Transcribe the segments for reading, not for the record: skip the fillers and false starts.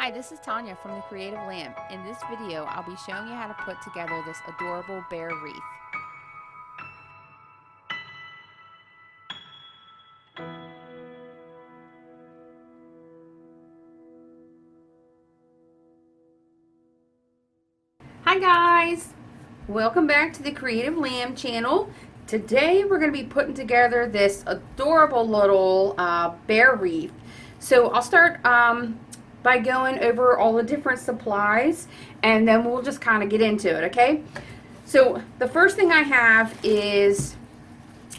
Hi, this is Tanya from the Creative Lamp. In this video, I'll be showing you how to put together this adorable bear wreath. Hi guys! Welcome back to the Creative Lamb channel. Today we're going to be putting together this adorable little bear wreath. So I'll start by going over all the different supplies, and then we'll just kind of get into it, okay? So the first thing I have is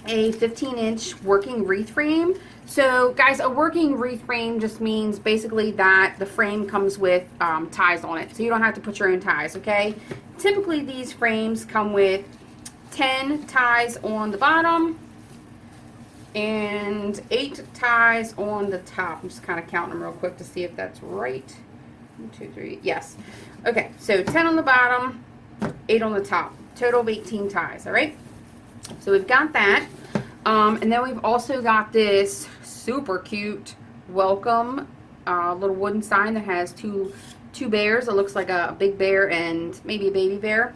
a 15-inch working wreath frame. So guys, a working wreath frame just means basically that the frame comes with ties on it, so you don't have to put your own ties, okay? Typically these frames come with 10 ties on the bottom and 8 ties on the top. I'm just kind of counting them real quick to see if that's right. 1, 2, 3, yes. Okay, so 10 on the bottom, 8 on the top, total of 18 ties, all right? So we've got that, and then we've also got this super cute welcome little wooden sign that has two bears. It looks like a big bear and maybe a baby bear.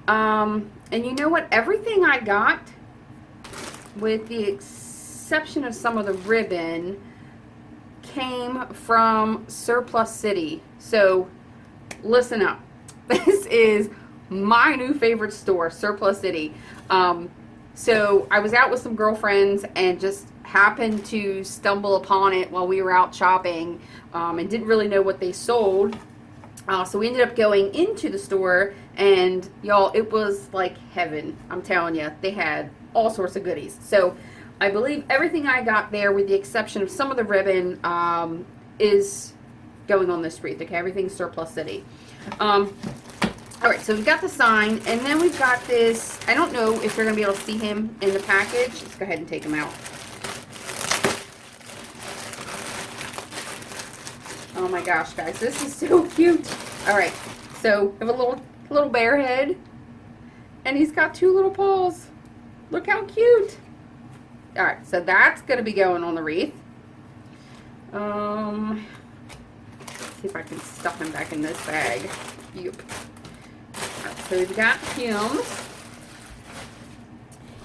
And you know what? Everything I got, with the exception of some of the ribbon, came from Surplus City. So listen up. This is my new favorite store, Surplus City. So I was out with some girlfriends and just happened to stumble upon it while we were out shopping, and didn't really know what they sold. So we ended up going into the store, and y'all, it was like heaven. I'm telling you, they had all sorts of goodies. So I believe everything I got there, with the exception of some of the ribbon, is going on this wreath. Okay, everything's Surplus City. Alright, so we've got the sign, and then we've got this. I don't know if you're going to be able to see him in the package. Let's go ahead and take him out. Oh my gosh, guys, this is so cute. Alright, so we have a little bear head, and he's got 2 little paws. Look how cute. Alright, so that's going to be going on the wreath. Let's see if I can stuff him back in this bag. Yep. So we've got him,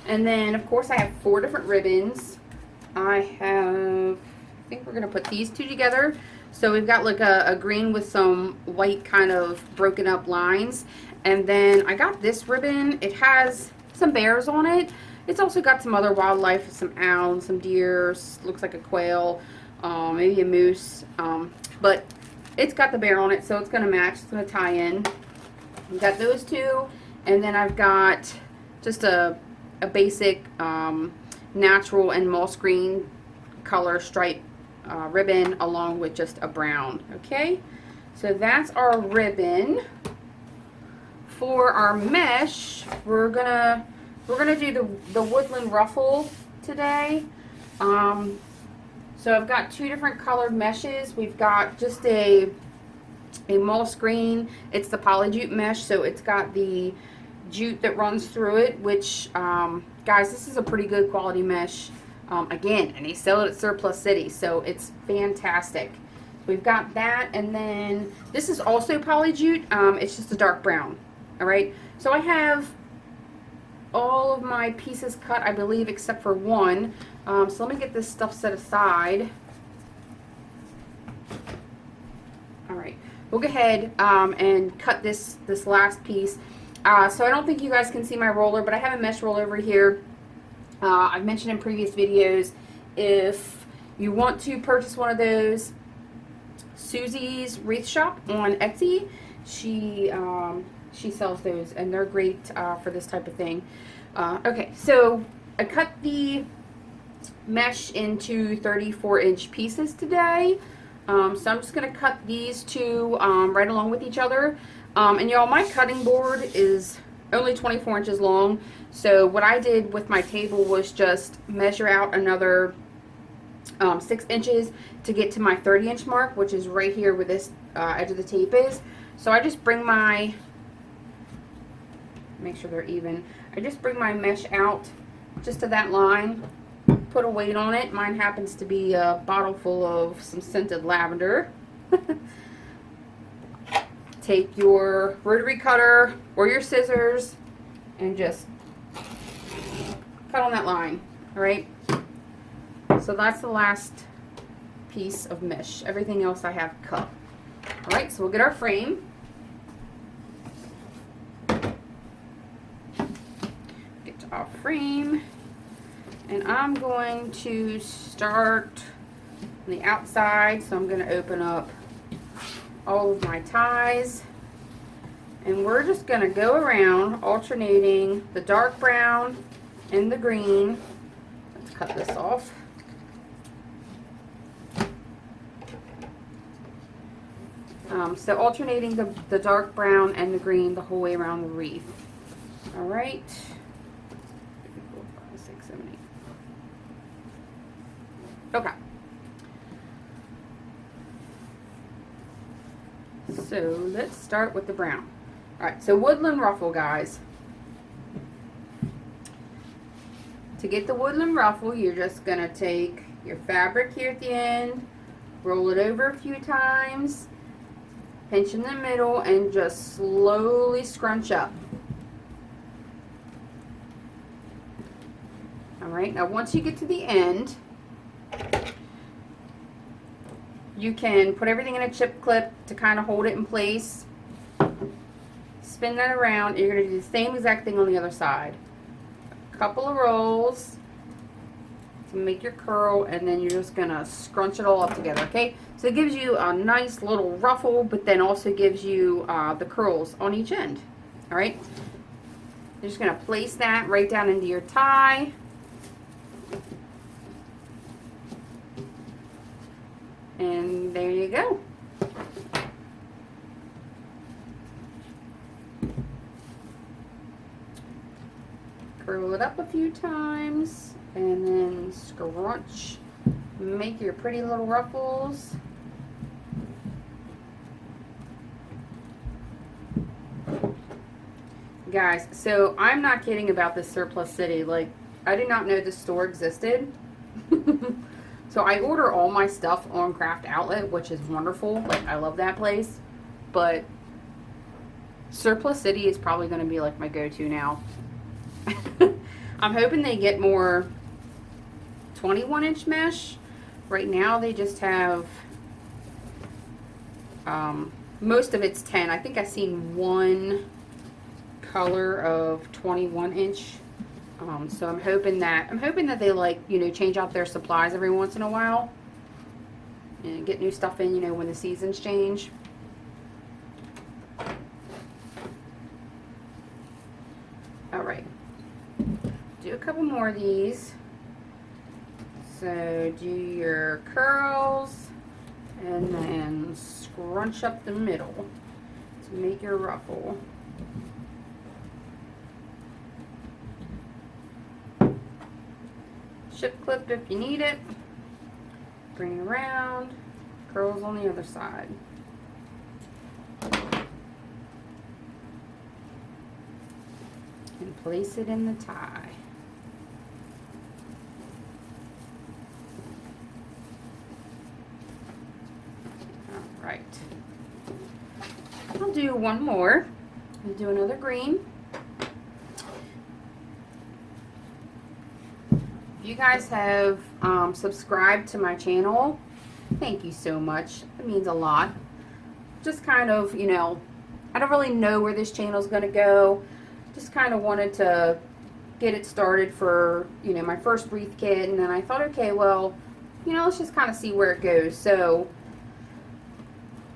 and then of course I have 4 different ribbons. I think we're going to put these 2 together. So we've got like a green with some white kind of broken up lines, and then I got this ribbon. It has some bears on it. It's also got some other wildlife, some owls, some deer, looks like a quail, maybe a moose, but it's got the bear on it, so it's going to match. It's going to tie in. I've got those 2, and then I've got just a basic natural and moss green color stripe ribbon, along with just a brown. Okay, so that's our ribbon. For our mesh, we're gonna do the woodland ruffle today. So I've got 2 different colored meshes. We've got just a moss green. It's the poly jute mesh, so it's got the jute that runs through it, which guys, this is a pretty good quality mesh, again, and they sell it at Surplus City, so it's fantastic. We've got that, and then this is also poly jute. It's just a dark brown. All right, so I have all of my pieces cut, I believe, except for 1. So let me get this stuff set aside. All right, we'll go ahead and cut this last piece. So I don't think you guys can see my roller, but I have a mesh roller over here. I've mentioned in previous videos, if you want to purchase one of those, Susie's Wreath Shop on Etsy, she sells those, and they're great for this type of thing. Okay, so I cut the mesh into 34-inch pieces today. So I'm just going to cut these 2 right along with each other. And y'all, my cutting board is only 24 inches long. So what I did with my table was just measure out another 6 inches to get to my 30-inch mark, which is right here where this edge of the tape is. So I just bring my, make sure they're even, I just bring my mesh out just to that line, put a weight on it. Mine happens to be a bottle full of some scented lavender. Take your rotary cutter or your scissors and just cut on that line, all right? So that's the last piece of mesh. Everything else I have cut. All right, so we'll get our frame. Get to our frame. And I'm going to start on the outside. So I'm going to open up all of my ties. And we're just going to go around alternating the dark brown and the green. Let's cut this off. So alternating the dark brown and the green the whole way around the wreath. All right. 4, 5, 6, 7, 8. Okay. So let's start with the brown. All right, so woodland ruffle, guys. To get the woodland ruffle, you're just going to take your fabric here at the end, roll it over a few times, pinch in the middle, and just slowly scrunch up. All right, now once you get to the end, you can put everything in a chip clip to kind of hold it in place. Spin that around, and you're going to do the same exact thing on the other side. A couple of rolls to make your curl, and then you're just going to scrunch it all up together, okay? So it gives you a nice little ruffle, but then also gives you the curls on each end, all right? You're just going to place that right down into your tie. And there you go. Curl it up a few times and then scrunch. Make your pretty little ruffles. Guys, so I'm not kidding about this Surplus City. Like, I did not know this store existed. So I order all my stuff on Craft Outlet, which is wonderful. Like, I love that place. But Surplus City is probably going to be like my go-to now. I'm hoping they get more 21-inch mesh. Right now they just have, most of it's 10. I think I've seen one color of 21-inch. So I'm hoping that they, like, you know, change out their supplies every once in a while and get new stuff in, you know, when the seasons change. All right, do a couple more of these. So do your curls and then scrunch up the middle to make your ruffle. Chip clip if you need it. Bring it around. Curls on the other side. And place it in the tie. All right. I'll do one more. I'll do another green. If you guys have subscribed to my channel, thank you so much. It means a lot. Just kind of, you know, I don't really know where this channel is going to go. Just kind of wanted to get it started for, you know, my first wreath kit. And then I thought, okay, well, you know, let's just kind of see where it goes. So,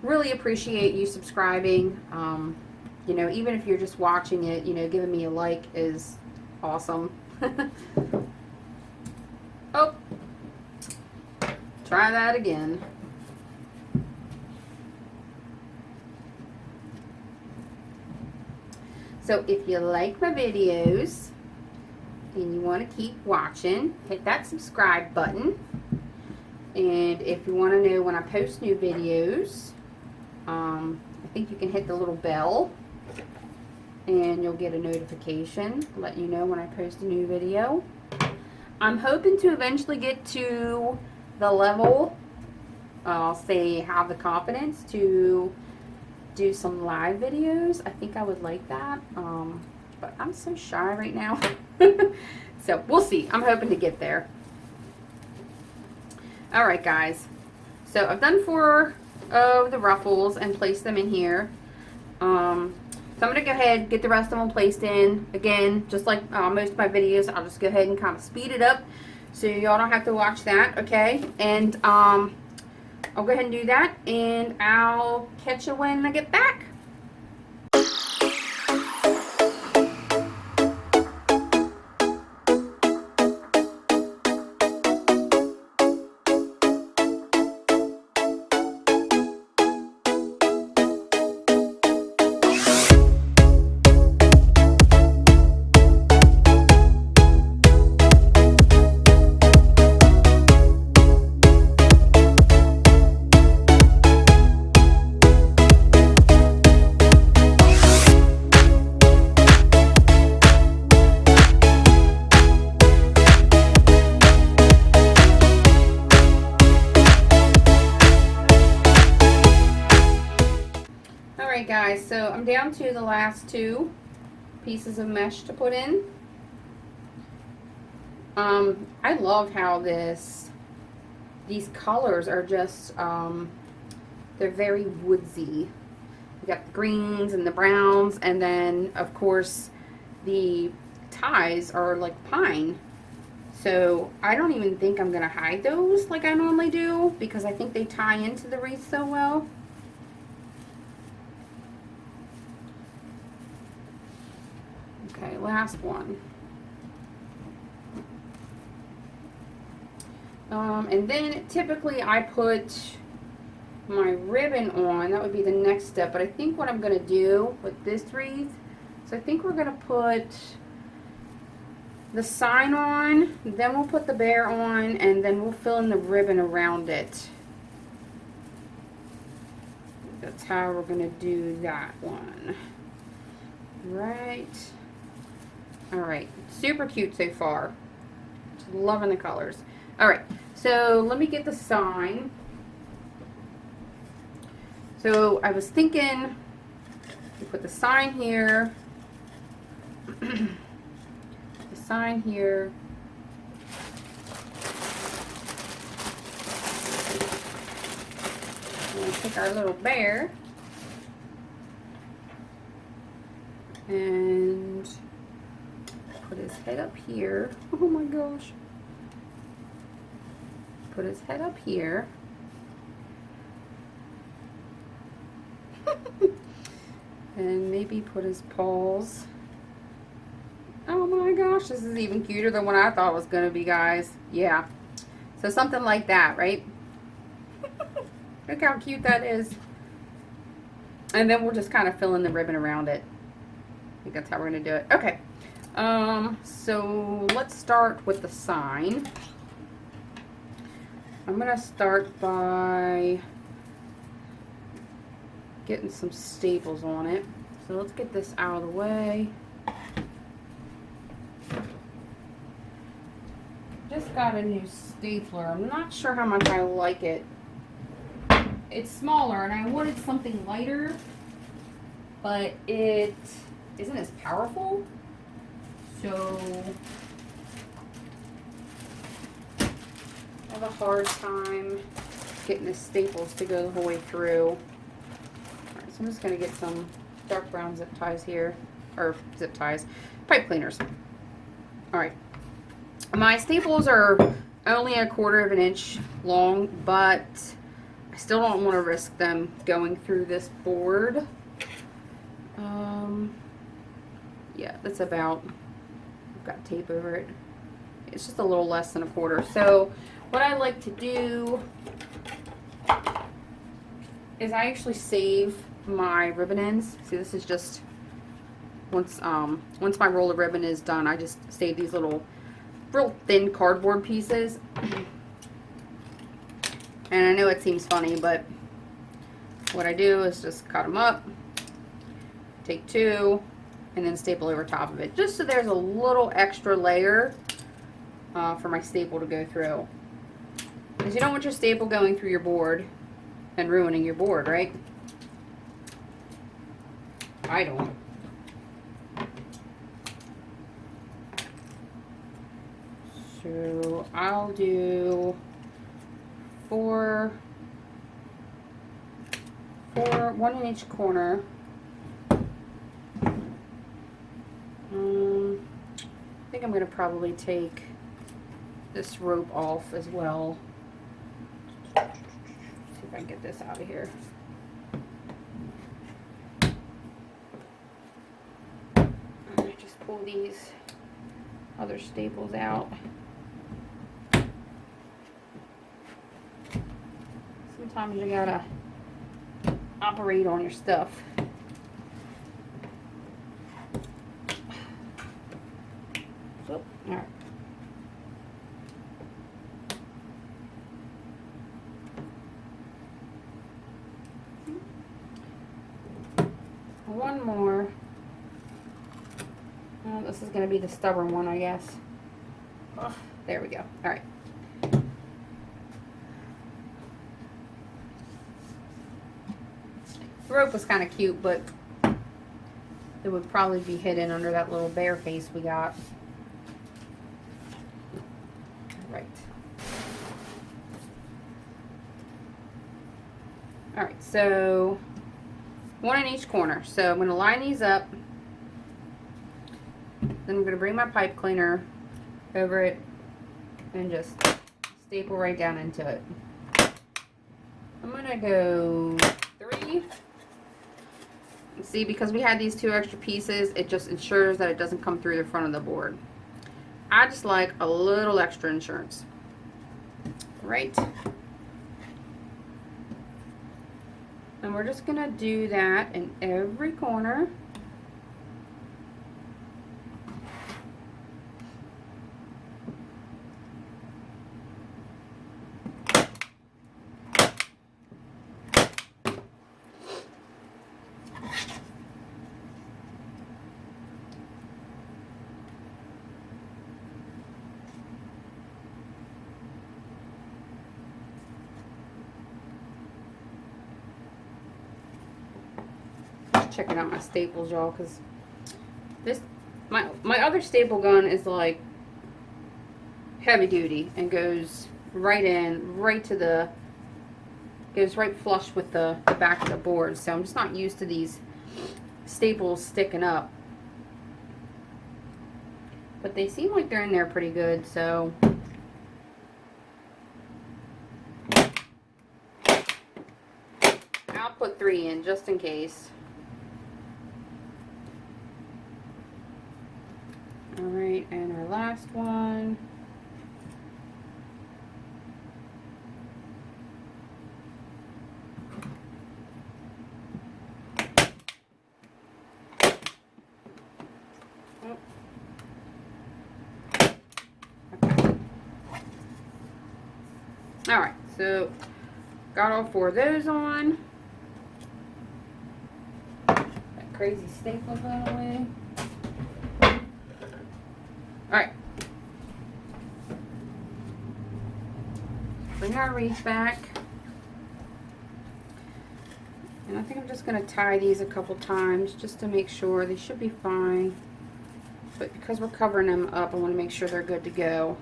really appreciate you subscribing. You know, even if you're just watching it, you know, giving me a like is awesome. Oh, try that again. So if you like my videos and you want to keep watching, hit that subscribe button. And if you want to know when I post new videos, I think you can hit the little bell and you'll get a notification letting you know when I post a new video. I'm hoping to eventually get to the level, I'll say have the confidence to do some live videos. I think I would like that, but I'm so shy right now. So we'll see. I'm hoping to get there. All right, guys. So I've done 4 of the ruffles and placed them in here. So I'm going to go ahead, get the rest of them placed in. Again, just like most of my videos, I'll just go ahead and kind of speed it up so y'all don't have to watch that, okay? And I'll go ahead and do that, and I'll catch you when I get back. Alright guys, so I'm down to the last 2 pieces of mesh to put in. I love how these colors are just, they're very woodsy. You got the greens and the browns, and then of course the ties are like pine. So I don't even think I'm going to hide those like I normally do, because I think they tie into the wreath so well. Okay, last one. And then typically I put my ribbon on. That would be the next step. But I think what I'm going to do with this wreath, so I think we're going to put the sign on, then we'll put the bear on, and then we'll fill in the ribbon around it. That's how we're going to do that one. Right. Alright, super cute so far. Just loving the colors. Alright, so let me get the sign. So I was thinking, we put the sign here, the sign here, and we'll take our little bear, and put his head up here. Oh my gosh. Put his head up here. And maybe put his paws. Oh my gosh, this is even cuter than what I thought it was going to be, guys. Yeah. So something like that, right? Look how cute that is. And then we'll just kind of fill in the ribbon around it. I think that's how we're going to do it. Okay. So let's start with the sign. I'm going to start by getting some staples on it. So let's get this out of the way. Just got a new stapler. I'm not sure how much I like it. It's smaller and I wanted something lighter, but it isn't as powerful. So I have a hard time getting the staples to go the whole way through. Alright, so I'm just going to get some dark brown zip ties here, or zip ties, pipe cleaners. Alright, my staples are only 1/4 of an inch long, but I still don't want to risk them going through this board. Yeah, that's about, I've got tape over it. It's just a little less than 1/4. So what I like to do is I actually save my ribbon ends. See, this is just, once my roll of ribbon is done, I just save these little real thin cardboard pieces. And I know it seems funny, but what I do is just cut them up, take 2, and then staple over top of it, just so there's a little extra layer for my staple to go through. Because you don't want your staple going through your board and ruining your board, right? I don't. So I'll do four, one in each corner. I think I'm going to probably take this rope off as well. See if I can get this out of here. Just pull these other staples out. Sometimes you gotta operate on your stuff. So, all right. One more. Well, this is going to be the stubborn one, I guess. Oh, there we go. All right. The rope was kind of cute, but it would probably be hidden under that little bear face we got. Right. All right, so one in each corner. So I'm going to line these up. Then I'm going to bring my pipe cleaner over it and just staple right down into it. I'm going to go 3. And see, because we had these 2 extra pieces, it just ensures that it doesn't come through the front of the board. I just like a little extra insurance. Right. And we're just going to do that in every corner. Checking out my staples, y'all, because this my other staple gun is like heavy duty and goes right in, goes right flush with the back of the board. So I'm just not used to these staples sticking up, but they seem like they're in there pretty good. So I'll put 3 in just in case. Alright, and our last one. Oh. Okay. Alright, so got all 4 of those on. That crazy staple went away. Alright. Bring our wreath back. And I think I'm just going to tie these a couple times just to make sure. They should be fine. But because we're covering them up, I want to make sure they're good to go.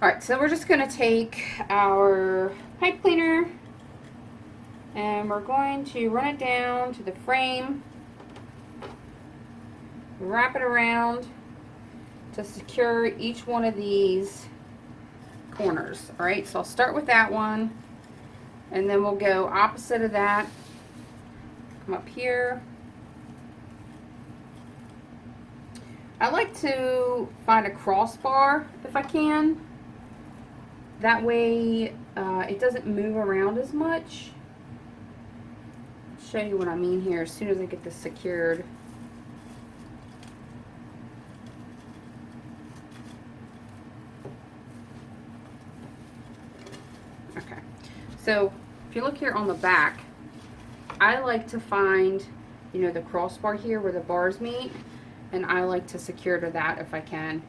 Alright, so we're just going to take our pipe cleaner and we're going to run it down to the frame, wrap it around to secure each one of these corners. Alright, so I'll start with that one, and then we'll go opposite of that. Come up here. I like to find a crossbar if I can. That way it doesn't move around as much. I'll show you what I mean here as soon as I get this secured. Okay, so if you look here on the back, I like to find, you know, the crossbar here where the bars meet, and I like to secure to that if I can.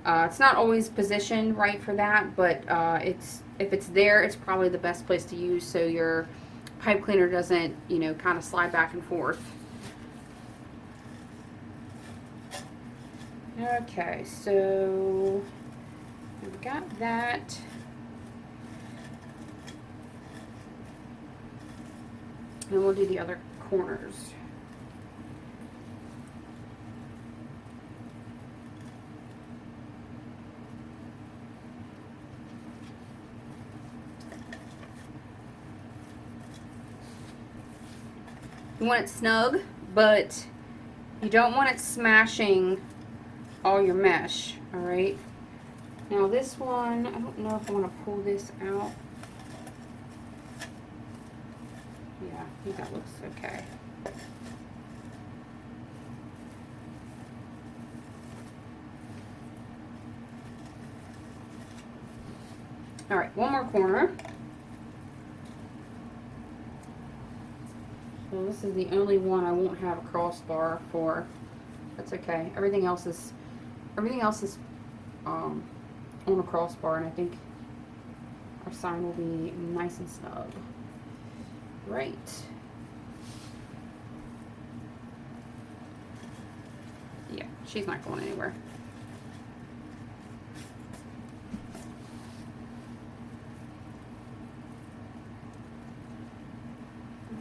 It's not always positioned right for that, but if it's there, it's probably the best place to use so your pipe cleaner doesn't, you know, kind of slide back and forth. Okay, so we've got that. And we'll do the other corners. You want it snug, but you don't want it smashing all your mesh, all right? Now this one, I don't know if I want to pull this out. Yeah, I think that looks okay. All right, one more corner. So this is the only one I won't have a crossbar for. That's okay. Everything else is on a crossbar, and I think our sign will be nice and snug. Right. Yeah, she's not going anywhere.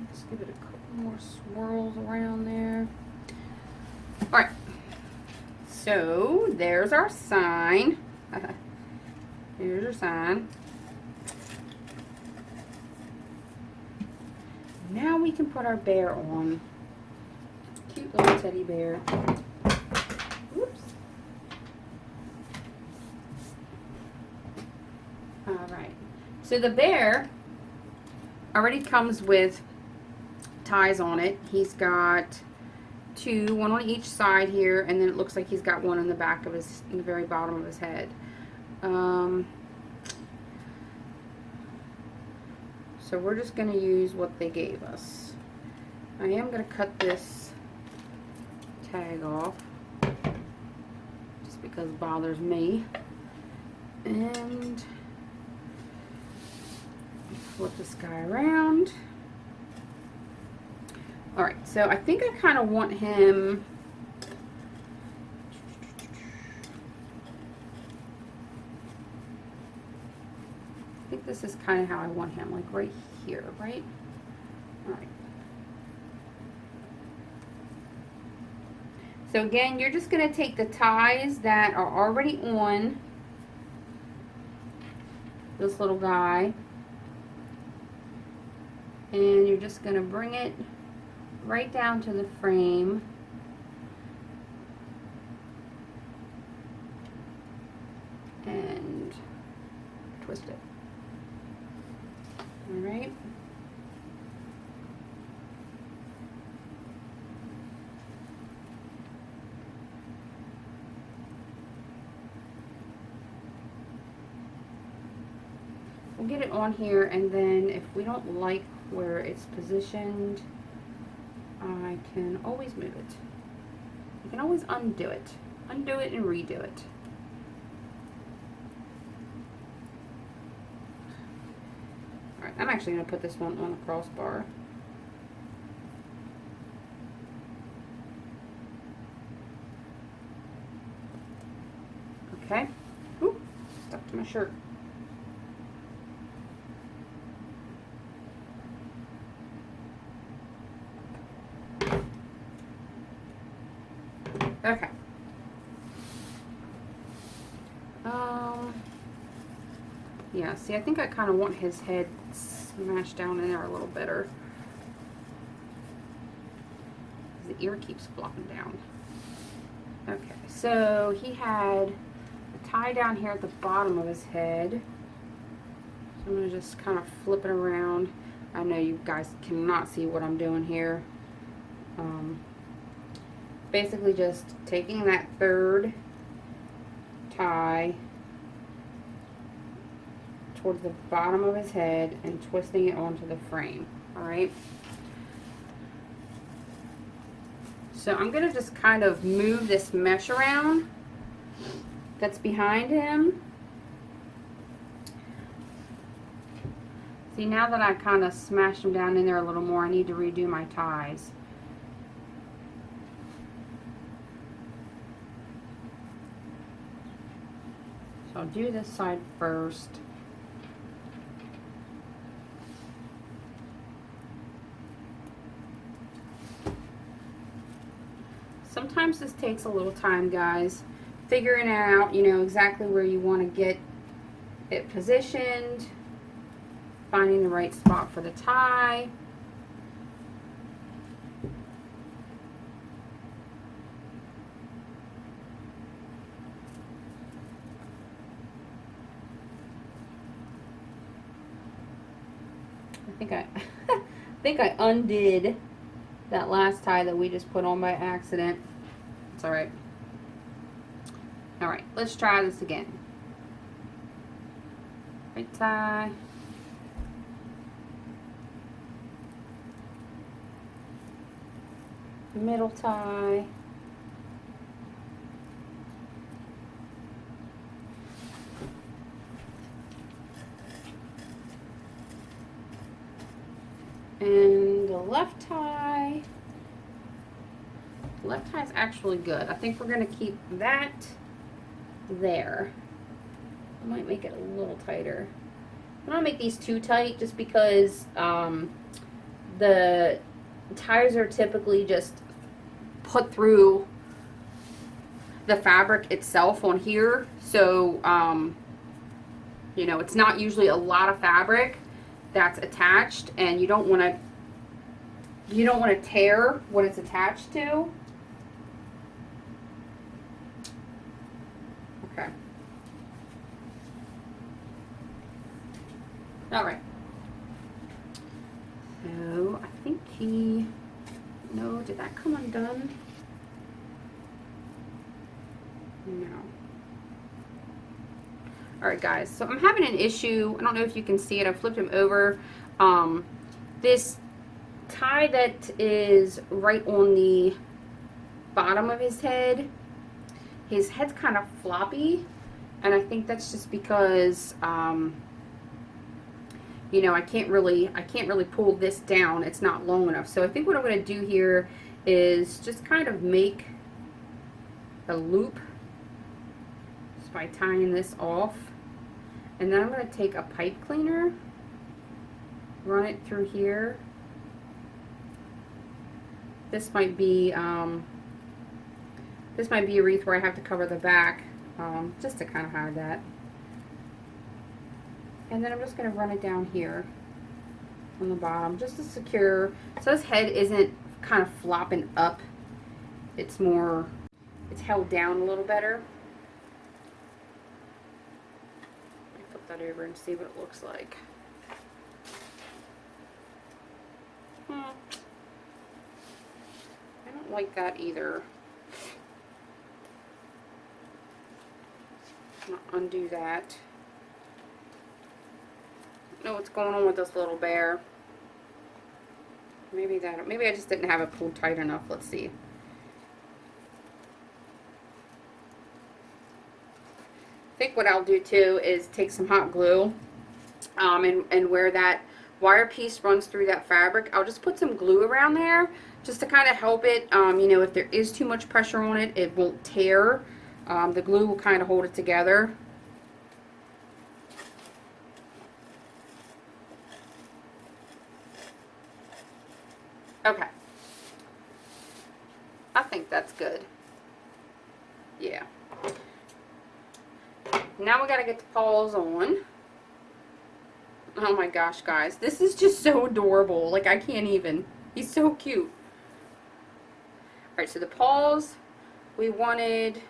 Let's give it a couple more swirls around there. All right. So there's our sign. Here's our sign. Now we can put our bear on. Cute little teddy bear. Whoops. All right. So the bear already comes with ties on it. He's got two, one on each side here, and then it looks like he's got one in the back of his, in the very bottom of his head. So we're just going to use what they gave us. I am going to cut this tag off just because it bothers me. And flip this guy around. Alright, so I think I kind of want him I think this is kind of how I want him, like right here, right? Alright. So again, you're just going to take the ties that are already on this little guy, and you're just going to bring it right down to the frame. And twist it. All right. We'll get it on here, and then if we don't like where it's positioned, I can always move it. You can always undo it. Undo it and redo it. Alright, I'm actually going to put this one on the crossbar. Okay. Ooh, stuck to my shirt. Okay. Yeah, see, I think I kind of want his head smashed down in there a little better. The ear keeps flopping down. Okay, so he had a tie down here at the bottom of his head. So I'm going to just kind of flip it around. I know you guys cannot see what I'm doing here. Basically just taking that third tie towards the bottom of his head and twisting it onto the frame. Alright? So I'm going to just kind of move this mesh around that's behind him. See, now that I kind of smashed them down in there a little more, I need to redo my ties. So I'll do this side first. Sometimes this takes a little time, guys. Figuring out, you know, exactly where you want to get it positioned. Finding the right spot for the tie. I think I undid that last tie that we just put on by accident. It's all right. All right, let's try this again. Right tie. Middle tie. And the left tie. The left tie is actually good. I think we're going to keep that there. I might make it a little tighter. I don't make these too tight just because the ties are typically just put through the fabric itself on here. So, you know, it's not usually a lot of fabric that's attached, and you don't want to tear what it's attached to. Okay. All right. So I think no, did that come undone? No. Alright guys, so I'm having an issue. I don't know if you can see it. I flipped him over. This tie that is right on the bottom of his head's kind of floppy, and I think that's just because you know, I can't really pull this down. It's not long enough. So I think what I'm going to do here is just kind of make a loop just by tying this off. And then I'm going to take a pipe cleaner, run it through here. This might be a wreath where I have to cover the back, just to kind of hide that. And then I'm just going to run it down here on the bottom just to secure, so his head isn't kind of flopping up. It's held down a little better. Let me flip that over and see what it looks like. I don't like that either. I'm gonna undo that. I don't know what's going on with this little bear. Maybe I just didn't have it pulled tight enough. Let's see. I think what I'll do too is take some hot glue, and where that wire piece runs through that fabric, I'll just put some glue around there just to kind of help it. You know, if there is too much pressure on it, it won't tear. The glue will kind of hold it together. Okay. I think that's good. Yeah. Now we gotta get the paws on. Oh my gosh, guys. This is just so adorable. Like, I can't even. He's so cute. Alright, so the paws, we wanted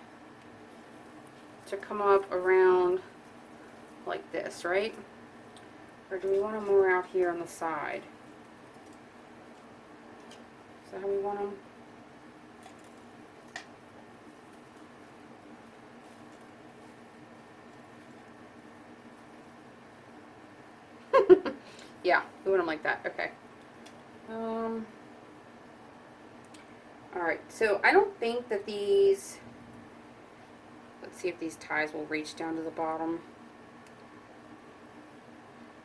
to come up around like this, right? Or do we want them more out here on the side? Is that how we want them? Yeah, we want them like that. Okay. Alright, so I don't think that these Let's see if these ties will reach down to the bottom.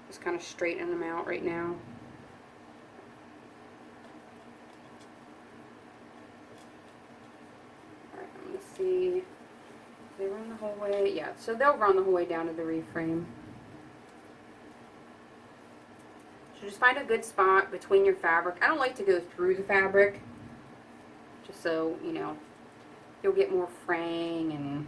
Just kind of straighten them out right now. Alright, I'm going to see. They run the whole way? Yeah, so they'll run the whole way down to the Wreath frame. So just find a good spot between your fabric. I don't like to go through the fabric, just so, you know, you'll get more fraying and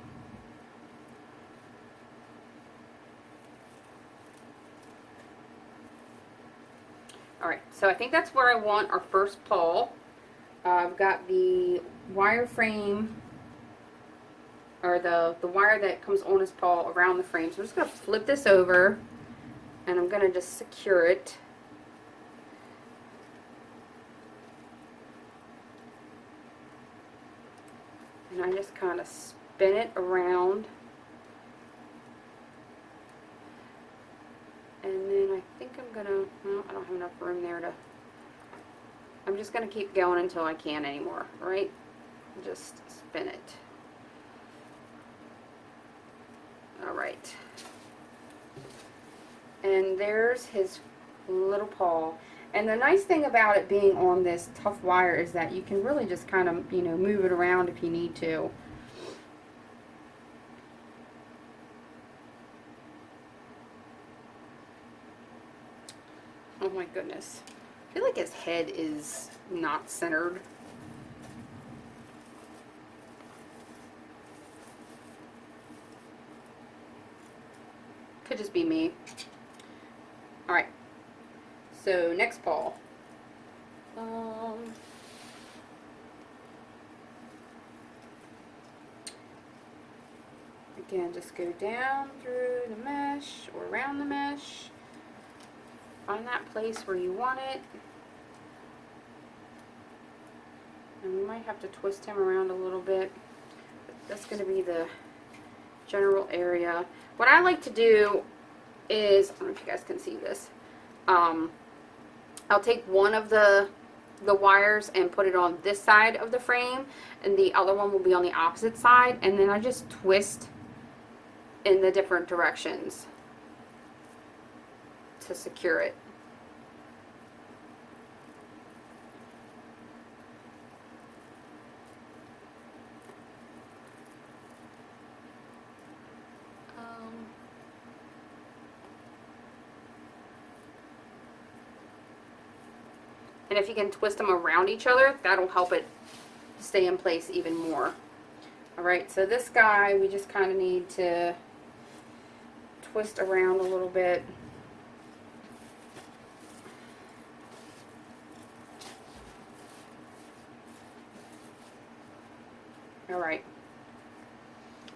alright, so I think that's where I want our first paw. I've got the wire frame, or the wire that comes on his paw around the frame. So I'm just going to flip this over, and I'm going to just secure it. And I just kind of spin it around. And then I think I'm going to, well, I don't have enough room there to, I'm just going to keep going until I can't anymore, right? Just spin it. Alright. And there's his little paw. And the nice thing about it being on this tough wire is that you can really just kind of, you know, move it around if you need to. Oh my goodness. I feel like his head is not centered. Could just be me. Alright. So, next paw. Again, just go down through the mesh or around the mesh. Find that place where you want it. And we might have to twist him around a little bit. But that's going to be the general area. What I like to do is, I don't know if you guys can see this, I'll take one of the wires and put it on this side of the frame, and the other one will be on the opposite side, and then I just twist in the different directions to secure it. And if you can twist them around each other, that'll help it stay in place even more. Alright, so this guy, we just kind of need to twist around a little bit. Alright.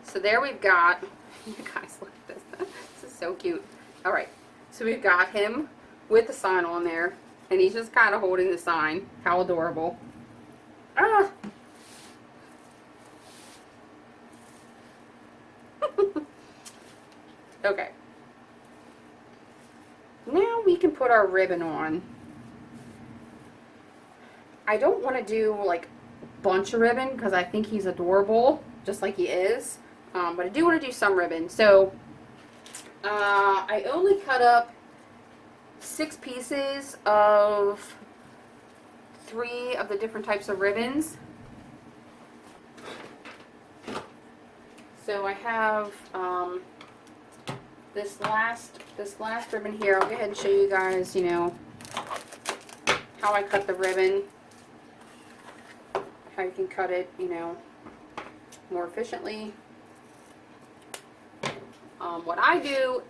So there we've got, you guys look at this. This is so cute. Alright, so we've got him with the sign on there. And he's just kind of holding the sign. How adorable. Ah! Okay. Now we can put our ribbon on. I don't want to do like a bunch of ribbon because I think he's adorable, just like he is. But I do want to do some ribbon. So I only cut up 6 pieces of 3 of the different types of ribbons. So I have this last ribbon here. I'll go ahead and show you guys, you know, how I cut the ribbon, how you can cut it, you know, more efficiently. What I do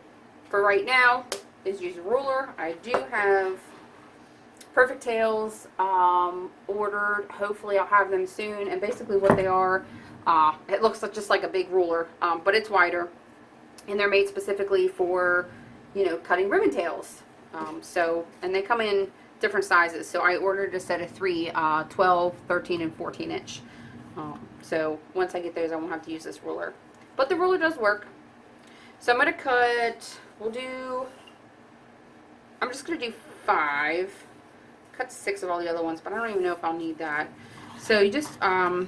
for right now is use a ruler. I do have perfect tails ordered. Hopefully I'll have them soon. And basically what they are, it looks just like a big ruler, but it's wider. And they're made specifically for, you know, cutting ribbon tails. And they come in different sizes. So I ordered a set of 3, 12, 13, and 14 inch. So once I get those, I won't have to use this ruler. But the ruler does work. So I'm going to cut, I'm just going to do 5. Cut 6 of all the other ones, but I don't even know if I'll need that. So you just wrap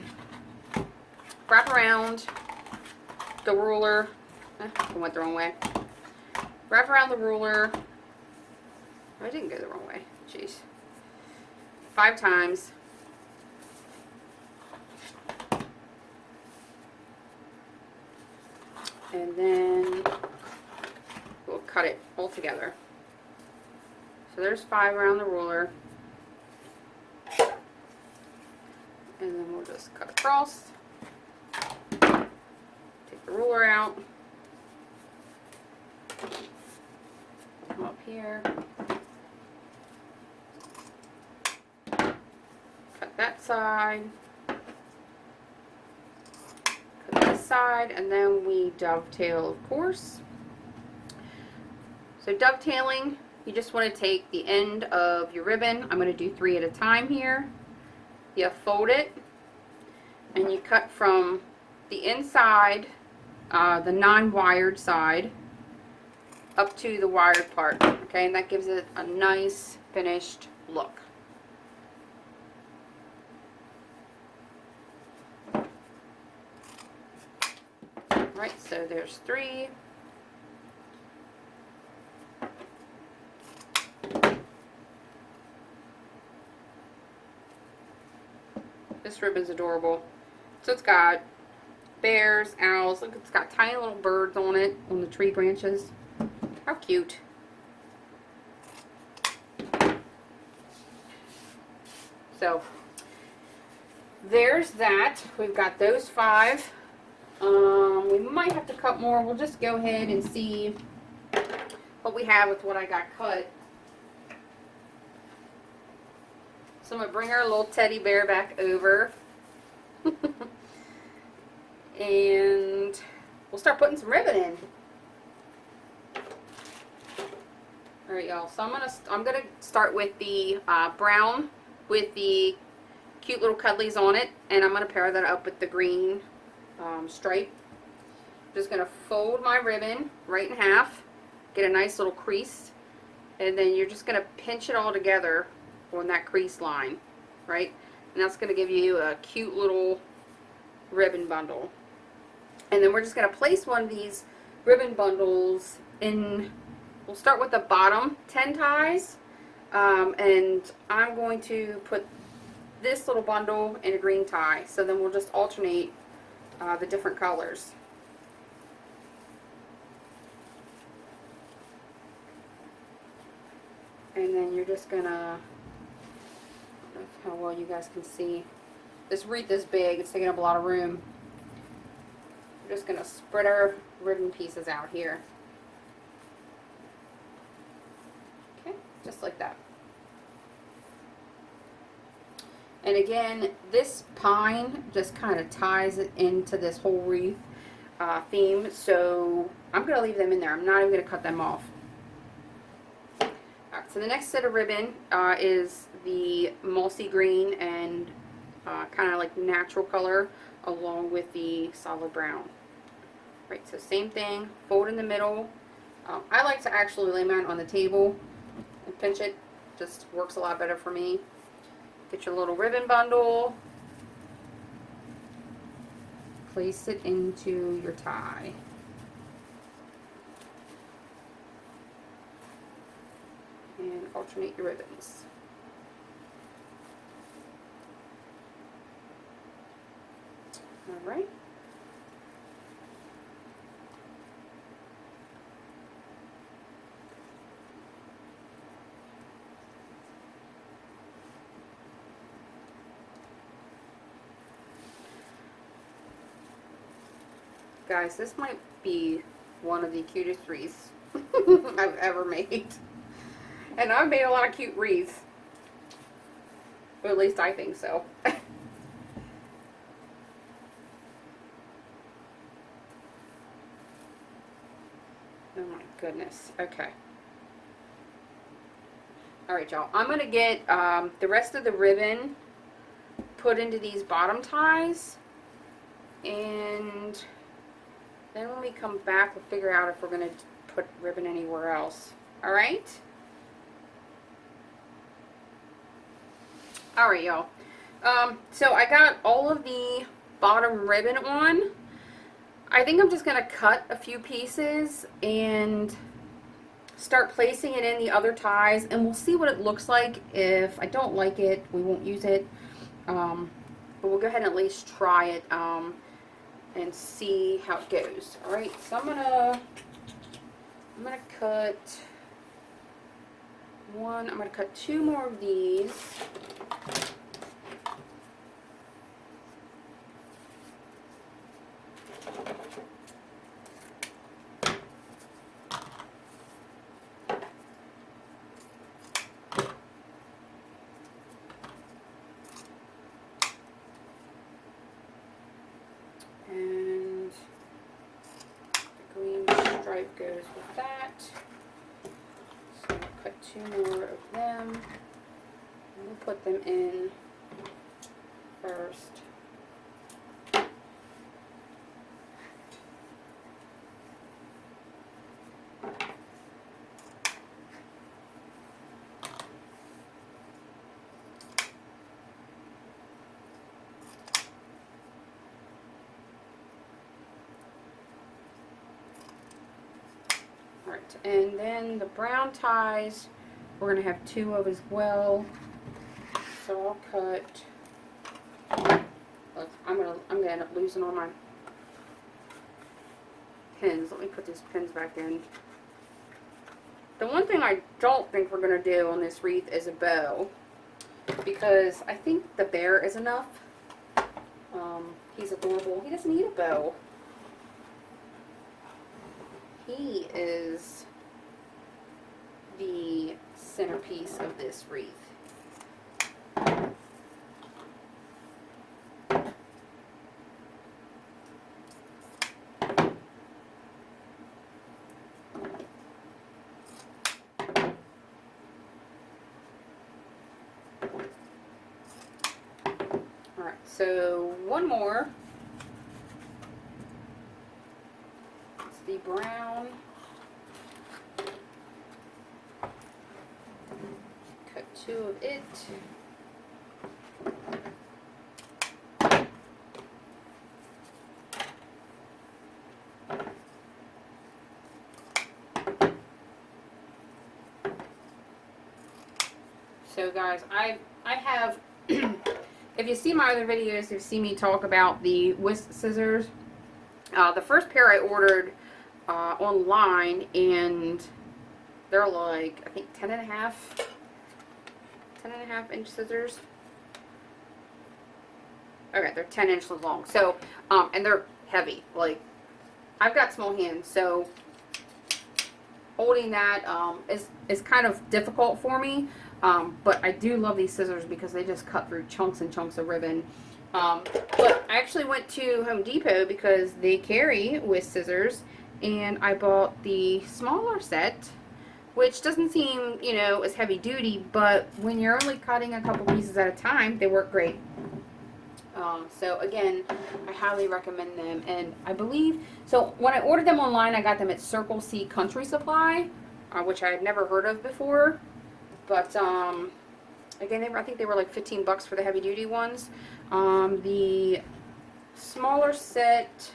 around the ruler. I went the wrong way. Wrap around the ruler. I didn't go the wrong way. Jeez. 5 times. And then we'll cut it all together. So there's 5 around the ruler. And then we'll just cut across. Take the ruler out. Come up here. Cut that side. Cut this side, and then we dovetail, of course. So dovetailing, you just want to take the end of your ribbon. I'm going to do 3 at a time here. You fold it, and you cut from the inside, the non-wired side, up to the wired part, okay, and that gives it a nice finished look. Right, so there's 3. This ribbon's adorable. So it's got bears, owls, look, it's got tiny little birds on it, on the tree branches. How cute. So there's that. We've got those 5. We might have to cut more. We'll just go ahead and see what we have with what I got cut. So I'm going to bring our little teddy bear back over. And we'll start putting some ribbon in. Alright, y'all. So I'm gonna start with the brown with the cute little cuddlies on it, and I'm gonna pair that up with the green stripe. I'm just gonna fold my ribbon right in half, get a nice little crease, and then you're just gonna pinch it all together on that crease line, right? And that's gonna give you a cute little ribbon bundle. And then we're just gonna place one of these ribbon bundles in. We'll start with the bottom 10 ties, and I'm going to put this little bundle in a green tie. So then we'll just alternate the different colors. And then you're just gonna, I don't know how well you guys can see. This wreath is big, it's taking up a lot of room. We're just gonna spread our ribbon pieces out here. Just like that. And again, this pine just kind of ties it into this whole wreath theme, so I'm going to leave them in there. I'm not even going to cut them off. Alright, so the next set of ribbon is the mossy green and kind of like natural color along with the solid brown. Right, so same thing, fold in the middle. I like to actually lay mine on the table and pinch it, just works a lot better for me. Get your little ribbon bundle, place it into your tie. And alternate your ribbons. Alright. Guys, this might be one of the cutest wreaths I've ever made. And I've made a lot of cute wreaths. Or at least I think so. Oh my goodness. Okay. Alright, y'all. I'm going to get the rest of the ribbon put into these bottom ties. And then when we come back, we'll figure out if we're going to put ribbon anywhere else. Alright? Alright, y'all. So I got all of the bottom ribbon on. I think I'm just going to cut a few pieces and start placing it in the other ties, and we'll see what it looks like. If I don't like it, we won't use it. But we'll go ahead and at least try it and see how it goes. All right, so I'm gonna cut one. I'm gonna cut two more of these. And the green stripe goes with that. So I'll cut two more of them. And we'll put them in first. Alright, and then the brown ties, we're going to have two of as well. So I'll cut, look, I'm gonna end up losing all my pins. Let me put these pins back in. The one thing I don't think we're going to do on this wreath is a bow, because I think the bear is enough. He's adorable. He doesn't need a bow. He is the centerpiece of this wreath. Alright, so one more. It's the brown. Cut two of it. So guys, I have, if you see my other videos, you've seen me talk about the whisk scissors. The first pair I ordered online, and they're like, I think 10.5 inch scissors. Okay, they're 10 inches long. So, and they're heavy. Like, I've got small hands, so holding that is kind of difficult for me. But I do love these scissors because they just cut through chunks and chunks of ribbon. But I actually went to Home Depot because they carry whisk scissors, and I bought the smaller set, which doesn't seem, you know, as heavy duty, but when you're only cutting a couple pieces at a time, they work great. So again, I highly recommend them, and I believe, so when I ordered them online, I got them at Circle C Country Supply, which I had never heard of before. But again, I think they were like 15 bucks for the heavy duty ones. The smaller set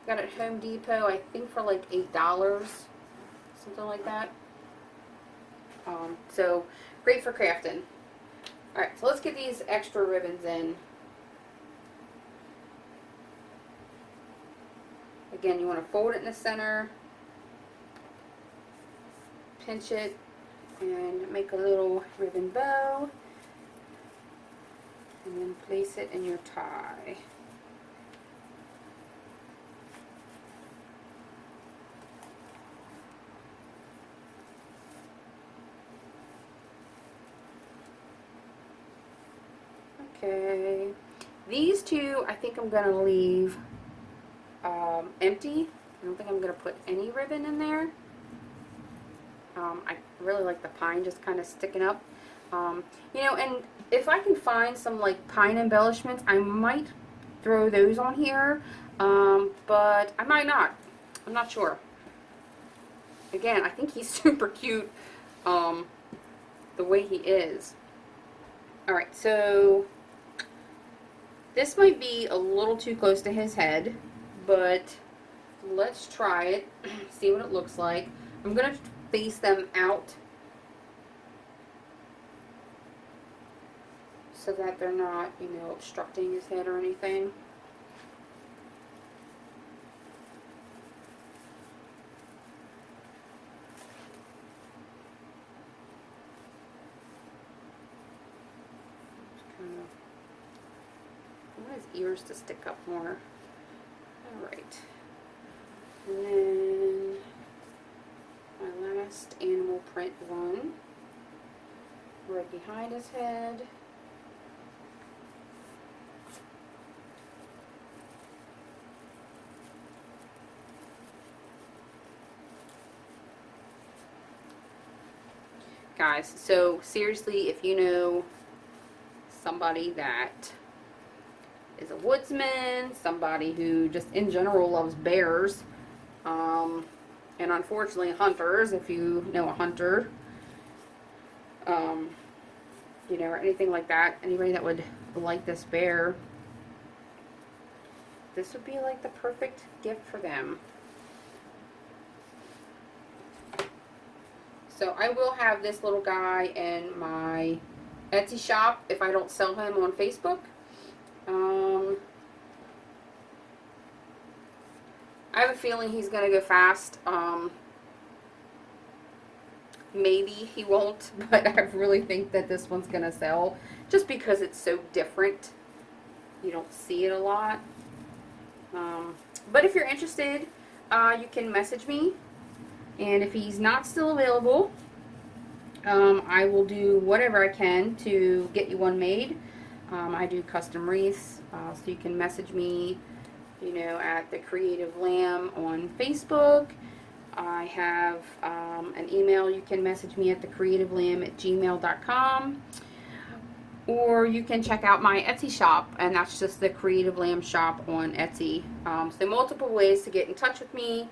got at Home Depot, I think for like $8, something like that. So great for crafting. Alright, so let's get these extra ribbons in. Again, you want to fold it in the center, pinch it, and make a little ribbon bow, and then place it in your tie. Okay, these two I think I'm going to leave empty. I don't think I'm going to put any ribbon in there. I really like the pine just kind of sticking up. You know, and if I can find some like pine embellishments, I might throw those on here, but I might not. I'm not sure. Again, I think he's super cute the way he is. Alright, so this might be a little too close to his head, but let's try it, see what it looks like. I'm going to face them out so that they're not, you know, obstructing his head or anything. I want his ears to stick up more. Alright. And then my last animal print one, right behind his head. Guys, so seriously, if you know somebody that is a woodsman, somebody who just in general loves bears, and unfortunately hunters, if you know a hunter, you know, or anything like that, anybody that would like this bear, this would be like the perfect gift for them. So I will have this little guy in my Etsy shop if I don't sell him on Facebook. I have a feeling he's going to go fast. Maybe he won't, but I really think that this one's going to sell just because it's so different. You don't see it a lot. But if you're interested, you can message me. And if he's not still available, I will do whatever I can to get you one made. I do custom wreaths, so you can message me, you know, at the Creative Lamb on Facebook. I have an email. You can message me at thecreativelamb@gmail.com, or you can check out my Etsy shop, and that's just the Creative Lamb shop on Etsy. So multiple ways to get in touch with me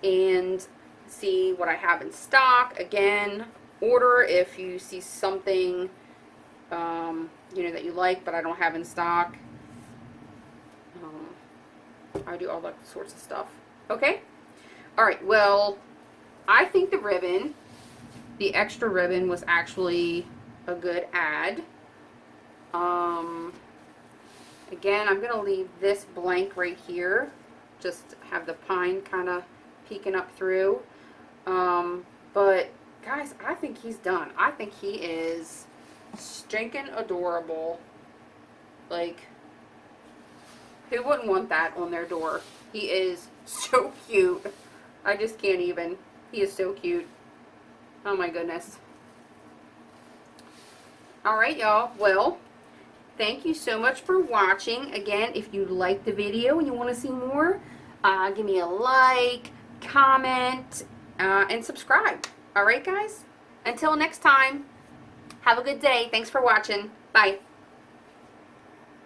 and see what I have in stock. Again, order if you see something you know, that you like but I don't have in stock. I do all that sorts of stuff. Okay? Alright, well, I think the ribbon, the extra ribbon, was actually a good add. Again, I'm going to leave this blank right here. Just have the pine kind of peeking up through. But, guys, I think he's done. I think he is stinking adorable. Like, who wouldn't want that on their door? He is so cute. I just can't even. He is so cute. Oh my goodness. Alright, y'all. Well, thank you so much for watching. Again, if you liked the video and you want to see more, give me a like, comment, and subscribe. Alright, guys? Until next time, have a good day. Thanks for watching. Bye.